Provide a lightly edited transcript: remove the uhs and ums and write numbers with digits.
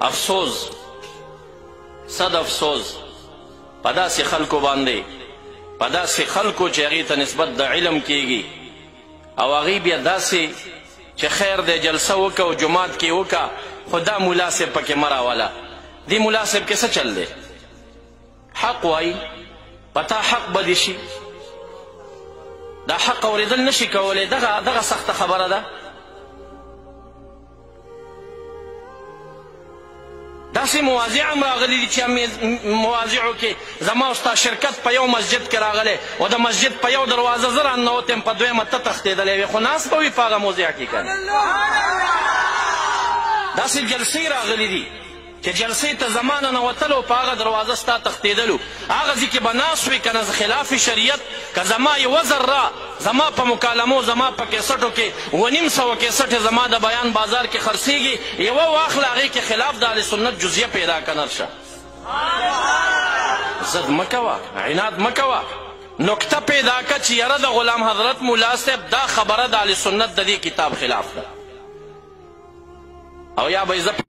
افسوس صد افسوس په داسې خلکو باندې په داسې خلکو چې هغې ته نسبت د علم کیږي او هغوی بیا داسې چې خیر دی جلسه وکړه او جماعت کې وکړه خو دا ملا صاحب پکې مه راوله دې ملا صاحب کې څه چل دی حق وایي په تا حق به دې شي دا حق اورېدل نشي کولی دغه سخته خبره ده داسې مواضع هم راغلي دي چې مواضعو کې زما او ستا شرکت په یو مسجد کې راغلی او د مسجد په یو دروازه زه راننوت یم په دویمه ته تښتېدلی وې خو ناست به وي په هغه موضع کې که داسې جلسې راغلي دي چې جلسې ته زما ننوتلو په هغه دروازه ستا تښتېدلو هغه ځای کې به ناست وي که نه خلاف شریعت که زما یوه ذره زما په مکالمو زما په کیسټو کې 900 کیسټې زما د بیان بازار کې خرڅېږي یوه واخله هغې کې خلاف د اهل سنت جزیه پیدا که نرشه ضد مه کوه عناد مه کوه نکته پیدا که چې یاره د غلام حضرت ملا صاحب دا خبره د اهل سنت د دې کتاب خلاف ده او یا به